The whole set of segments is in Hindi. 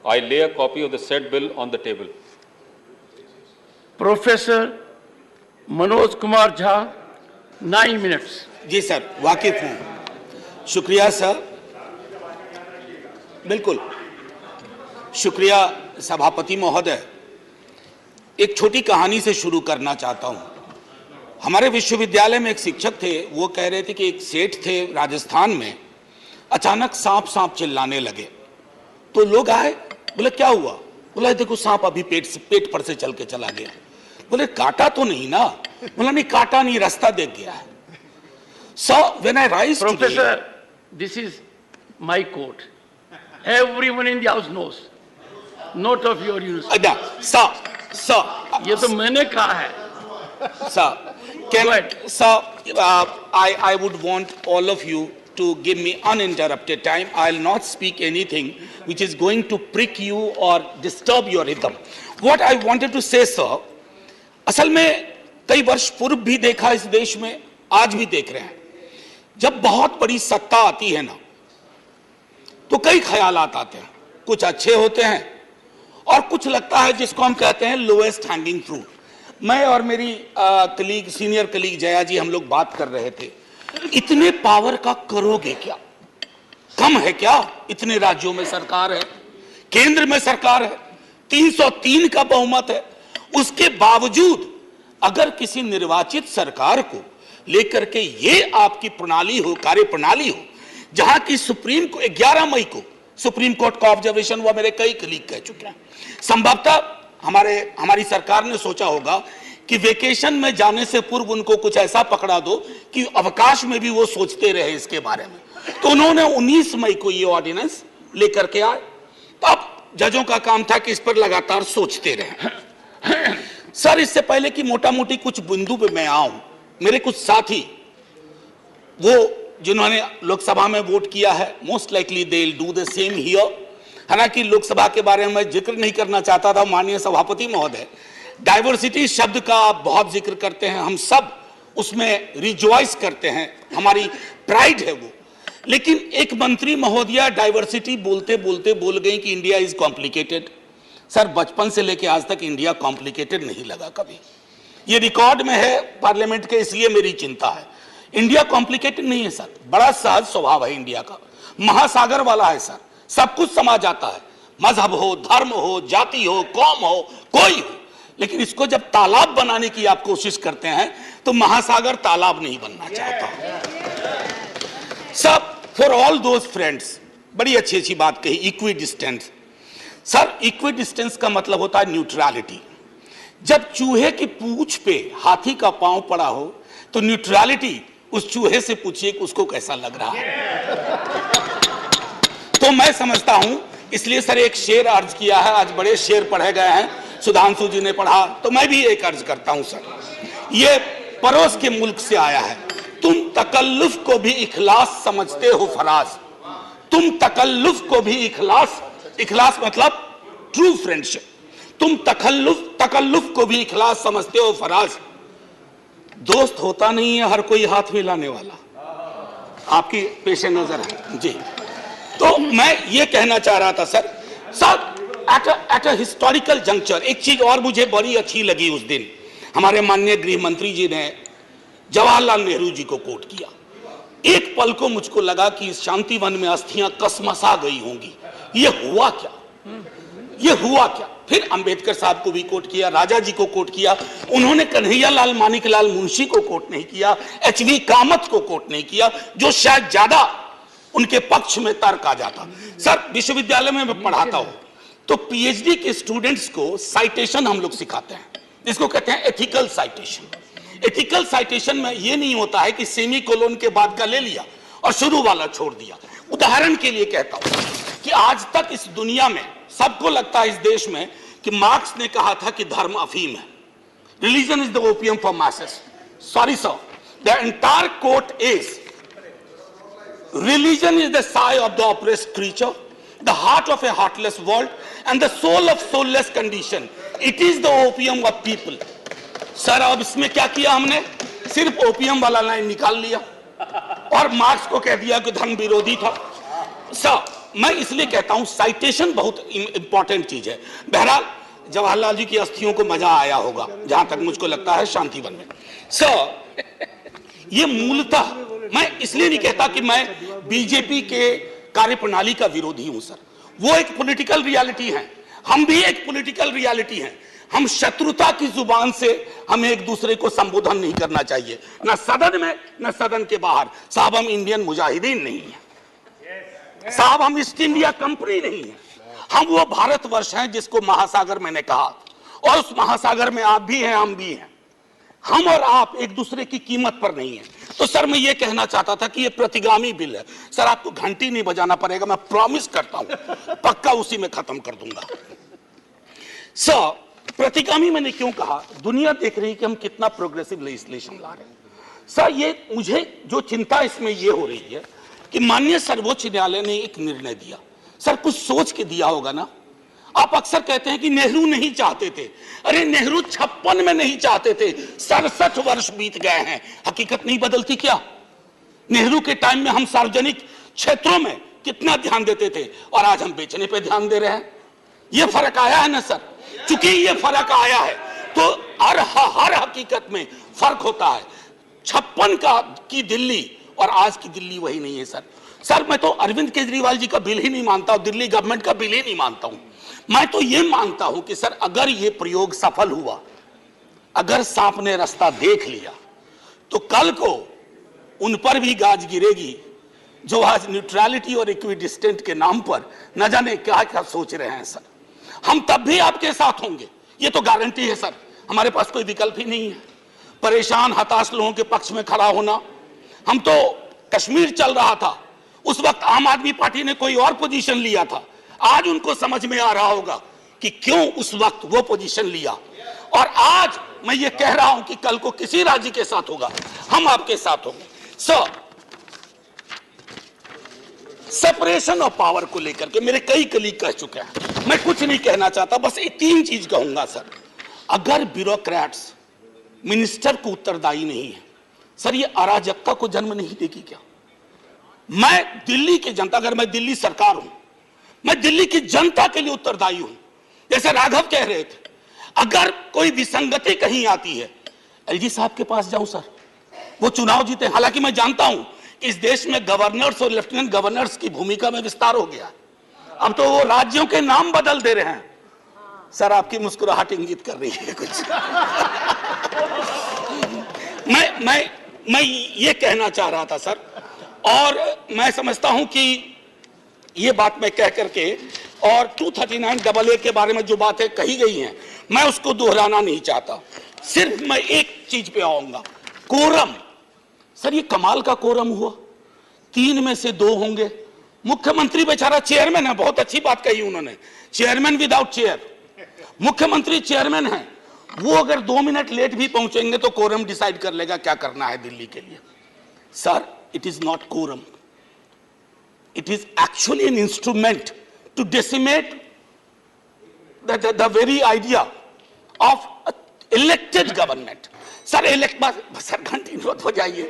I lay a copy of the said bill on the table. Professor Manoj Kumar Jha 9 minutes. जी सर, वाकिफ हूँ। शुक्रिया सर, बिल्कुल शुक्रिया सभापति महोदय। एक छोटी कहानी से शुरू करना चाहता हूँ। हमारे विश्वविद्यालय में एक शिक्षक थे, वो कह रहे थे कि एक सेठ थे राजस्थान में, अचानक सांप सांप चिल्लाने लगे। तो लोग आए, बोले क्या हुआ? बोला देखो सांप अभी पेट पर से चल के चला गया। बोले काटा तो नहीं ना? बोला नहीं काटा नहीं, रास्ता देख गया है। So when I rise Professor, today, this is my court. Everyone in the house knows. Not of your university. sir, ये तो मैंने कहा है। sir, Go ahead. sir, I would want all of you to give me uninterrupted time. I'll not speak anything which is going to prick you or disturb your rhythm. What I wanted to say, sir, असल में कई वर्ष पूर्व भी देखा इस देश में, आज भी देख रहे हैं। जब बहुत बड़ी सत्ता आती है ना, तो कई ख्यालात आते हैं। कुछ अच्छे होते हैं और कुछ लगता है जिसको हम कहते हैं लोएस्ट हैंगिंग फ्रूट। मैं और मेरी सीनियर कलीग जया जी, हम लोग बात कर रहे थे, इतने पावर का करोगे क्या? कम है क्या? इतने राज्यों में सरकार है, केंद्र में सरकार है, 303 का बहुमत है। उसके बावजूद अगर किसी निर्वाचित सरकार को लेकर के ये आपकी प्रणाली हो, कार्य प्रणाली हो, जहां की सुप्रीम को 11 मई को सुप्रीम कोर्ट का ऑब्जर्वेशन हुआ, मेरे कई कलीग कह चुके हैं। संभवतः हमारी सरकार ने सोचा होगा कि वेकेशन में जाने से पूर्व उनको कुछ ऐसा पकड़ा दो कि अवकाश में भी वो सोचते रहे इसके बारे में। तो उन्होंने 19 मई को ये ऑर्डिनेंस लेकर के आए। तो अब जजों का काम था कि इस पर लगातार सोचते रहे। सर, इससे पहले कि मोटा मोटी कुछ बिंदु पे मैं आऊं, मेरे कुछ साथी वो जिन्होंने लोकसभा में वोट किया है, most likely they will do the same here. हालांकि लोकसभा के बारे में मैं जिक्र नहीं करना चाहता था, माननीय सभापति महोदय, डाइवर्सिटी शब्द का आप बहुत जिक्र करते हैं, हम सब उसमें रिजॉइस करते हैं, हमारी प्राइड है वो। लेकिन एक मंत्री महोदया डाइवर्सिटी बोलते बोलते बोल गई कि इंडिया इज कॉम्प्लिकेटेड। सर, बचपन से लेके आज तक इंडिया कॉम्प्लिकेटेड नहीं लगा कभी। ये रिकॉर्ड में है पार्लियामेंट के, इसलिए मेरी चिंता है। इंडिया कॉम्प्लिकेटेड नहीं है सर, बड़ा सहज स्वभाव है इंडिया का, महासागर वाला है सर, सब कुछ समा जाता है, मजहब हो, धर्म हो, जाति हो, कौम हो, कोई हो। लेकिन इसको जब तालाब बनाने की आप कोशिश करते हैं तो महासागर तालाब नहीं बनना चाहता। सब फॉर ऑल दोज फ्रेंड्स, बड़ी अच्छी अच्छी बात कही, equi distance. Sir, equi distance का मतलब होता है न्यूट्रलिटी। जब चूहे की पूंछ पे हाथी का पांव पड़ा हो तो न्यूट्रलिटी, उस चूहे से पूछिए कि उसको कैसा लग रहा है। तो मैं समझता हूं, इसलिए सर एक शेर अर्ज किया है, आज बड़े शेर पढ़े गए हैं, सुधांशु जी ने पढ़ा, तो मैं भी एक अर्ज करता हूं सर। ये पड़ोस के मुल्क से आया है। तुम तकल्लुफ को भी इखलास समझते हो फराज, तुम तकल्लुफ को भी इखलास मतलब ट्रू फ्रेंडशिप, तुम तकल्लुफ को भी इखलास समझते हो फराज। दोस्त होता नहीं है हर कोई हाथ मिलाने वाला, आपकी पेशे नजर है जी। तो मैं ये कहना चाह रहा था sir, at a historical juncture एक चीज और मुझे बड़ी अच्छी लगी उस दिन, हमारे माननीय गृह मंत्री जी ने जवाहरलाल नेहरू जी को कोट किया। एक पल को मुझको लगा कि इस शांतिवन में अस्थियां कसमसा गई होंगी। ये हुआ क्या? ये हुआ क्या? फिर अंबेडकर साहब को भी कोट किया, राजा जी को कोट किया, उन्होंने कन्हैयालाल मानिकलाल मुंशी को कोट नहीं किया, एचवी कामत को कोट नहीं किया, जो शायद ज्यादा उनके पक्ष में तर्क आ जाता। सर, विश्वविद्यालय में मैं पढ़ाता हूं तो पीएचडी के स्टूडेंट्स को साइटेशन हम लोग सिखाते हैं, जिसको कहते हैं एथिकल साइटेशन। एथिकल साइटेशन में यह नहीं होता है कि सेमी कोलोन के बाद का ले लिया और शुरू वाला छोड़ दिया। उदाहरण के लिए कहता हूं कि आज तक इस दुनिया में सबको लगता है इस देश में कि मार्क्स ने कहा था कि धर्म अफीम है, religion is the opium for masses. Sorry sir, the entire quote is religion is the sigh of the oppressed creature, the heart of a heartless world, and the soul of soulless condition. It is the opium of people. Sir, अब इसमें क्या किया हमने? सिर्फ ओपियम वाला लाइन निकाल लिया और मार्क्स को कह दिया कि धर्म विरोधी था। सर, मैं इसलिए कहता हूं साइटेशन बहुत इंपॉर्टेंट चीज है। बहरहाल जवाहरलाल जी की अस्थियों को मजा आया होगा, जहां तक मुझको लगता है, शांतिवन में। सर, ये मूलतः मैं इसलिए नहीं कहता कि मैं बीजेपी के कार्यप्रणाली का विरोधी हूं सर, वो एक पॉलिटिकल रियलिटी है, हम भी एक पॉलिटिकल रियलिटी हैं। हम शत्रुता की जुबान से हमें एक दूसरे को संबोधन नहीं करना चाहिए, ना सदन में न सदन के बाहर। साहब हम इंडियन मुजाहिदीन नहीं है साहब, हम ईस्ट इंडिया कंपनी नहीं है, हम वो भारतवर्ष हैं जिसको महासागर मैंने कहा, और उस महासागर में आप भी हैं, हम भी हैं। हम और आप एक दूसरे की कीमत पर नहीं है। तो सर मैं ये कहना चाहता था कि ये प्रतिगामी बिल है सर, आपको घंटी नहीं बजाना पड़ेगा, मैं प्रॉमिस करता हूं, पक्का उसी में खत्म कर दूंगा। सर प्रतिगामी मैंने क्यों कहा, दुनिया देख रही है कि हम कितना प्रोग्रेसिव लेजिस्लेशन ला रहे हैं। सर ये मुझे जो चिंता इसमें ये हो रही है कि माननीय सर्वोच्च न्यायालय ने एक निर्णय दिया, सर कुछ सोच के दिया होगा ना। आप अक्सर कहते हैं कि नेहरू नहीं चाहते थे, अरे नेहरू 56 में नहीं चाहते थे, 67 वर्ष बीत गए हैं, हकीकत नहीं बदलती क्या? नेहरू के टाइम में हम सार्वजनिक क्षेत्रों में कितना ध्यान देते थे और आज हम बेचने पे ध्यान दे रहे हैं। ये फर्क आया है ना सर, चूंकि ये फर्क आया है तो हर हकीकत में फर्क होता है। 56 की दिल्ली और आज की दिल्ली वही नहीं है सर। सर मैं तो अरविंद केजरीवाल जी का बिल ही नहीं मानता हूं, दिल्ली गवर्नमेंट का बिल ही नहीं मानता हूं। मैं तो ये मानता हूं कि सर अगर ये प्रयोग सफल हुआ, अगर सांप ने रास्ता देख लिया, तो कल को उन पर भी गाज गिरेगी जो आज न्यूट्रलिटी और इक्विडिस्टेंट के नाम पर न जाने क्या क्या सोच रहे हैं। सर हम तब भी आपके साथ होंगे, ये तो गारंटी है सर, हमारे पास कोई विकल्प ही नहीं है। परेशान हताश लोगों के पक्ष में खड़ा होना। हम तो कश्मीर चल रहा था, उस वक्त आम आदमी पार्टी ने कोई और पोजीशन लिया था, आज उनको समझ में आ रहा होगा कि क्यों उस वक्त वो पोजीशन लिया। और आज मैं ये कह रहा हूं कि कल को किसी राज्य के साथ होगा, हम आपके साथ होंगे। सर सेपरेशन ऑफ पावर को लेकर के मेरे कई कलीग कह चुके हैं, मैं कुछ नहीं कहना चाहता, बस ये 3 चीज कहूंगा सर। अगर ब्यूरोक्रेट्स मिनिस्टर को उत्तरदायी नहीं है सर, ये अराजकता को जन्म नहीं देगी क्या? मैं दिल्ली की जनता, अगर मैं दिल्ली सरकार हूं, मैं दिल्ली की जनता के लिए उत्तरदायी हूं। जैसे राघव कह रहे थे, अगर कोई विसंगति कहीं आती है, एलजी साहब के पास जाऊं सर, वो चुनाव जीते। हालांकि मैं जानता हूं कि इस देश में गवर्नर्स और लेफ्टिनेंट गवर्नर्स की भूमिका में विस्तार हो गया, अब तो वो राज्यों के नाम बदल दे रहे हैं। सर आपकी मुस्कुराहट इंगित कर रही है कुछ। मैं ये कहना चाह रहा था सर, और मैं समझता हूं कि ये बात मैं कह करके, और 239AA के बारे में जो बातें कही गई हैं मैं उसको दोहराना नहीं चाहता, सिर्फ मैं एक चीज पे आऊंगा, कोरम। सर ये कमाल का कोरम हुआ, 3 में से 2 होंगे। मुख्यमंत्री बेचारा चेयरमैन है, बहुत अच्छी बात कही उन्होंने, चेयरमैन विदाउट चेयर। मुख्यमंत्री चेयरमैन है, वो अगर 2 मिनट लेट भी पहुंचेंगे तो कोरम डिसाइड कर लेगा क्या करना है दिल्ली के लिए। Sir it is not quorum, it is actually an instrument to decimate the very idea of elected government. Sir sir घंटी मत हो जाइए,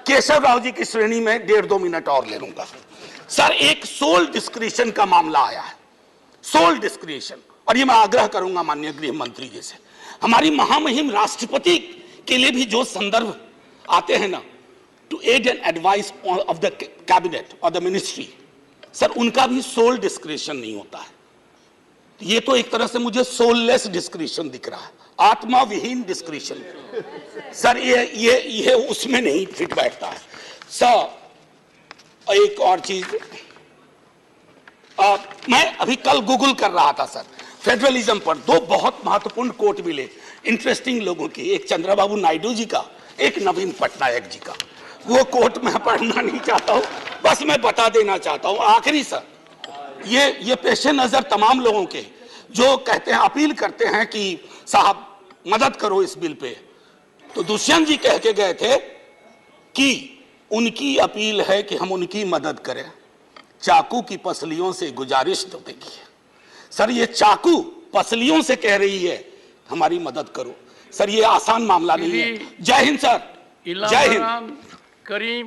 केशव राव जी की श्रेणी में 1.5-2 मिनट और ले लूंगा। सर एक सोल डिस्क्रिशन का मामला आया है, सोल डिस्क्रिशन, और ये मैं आग्रह करूंगा माननीय गृह मंत्री जी से, हमारी महामहिम राष्ट्रपति के लिए भी जो संदर्भ आते हैं ना, to aid and advise of the cabinet or the ministry, sir उनका भी सोल डिस्क्रिशन नहीं होता है। ये तो एक तरह से मुझे सोललेस डिस्क्रिशन दिख रहा है, आत्मा विहीन डिस्क्रिशन। सर ये उसमें नहीं फिट बैठता है। सर एक और चीज, मैं अभी कल गूगल कर रहा था सर, फेडरलिज्म पर 2 बहुत महत्वपूर्ण कोट मिले इंटरेस्टिंग लोगों के, एक चंद्रबाबू नायडू जी का, एक नवीन पटनायक जी का। वो कोट मैं पढ़ना नहीं चाहता हूं, बस मैं बता देना चाहता हूं। आखिरी सर, ये पेशे नजर तमाम लोगों के जो कहते हैं, अपील करते हैं कि साहब मदद करो इस बिल पे, तो दुष्यंत जी कह के गए थे कि उनकी अपील है कि हम उनकी मदद करें, चाकू की पसलियों से गुजारिश तो देखिए। सर ये चाकू पसलियों से कह रही है हमारी मदद करो। सर ये आसान मामला नहीं है। जय हिंद सर, जय हिंद। करीम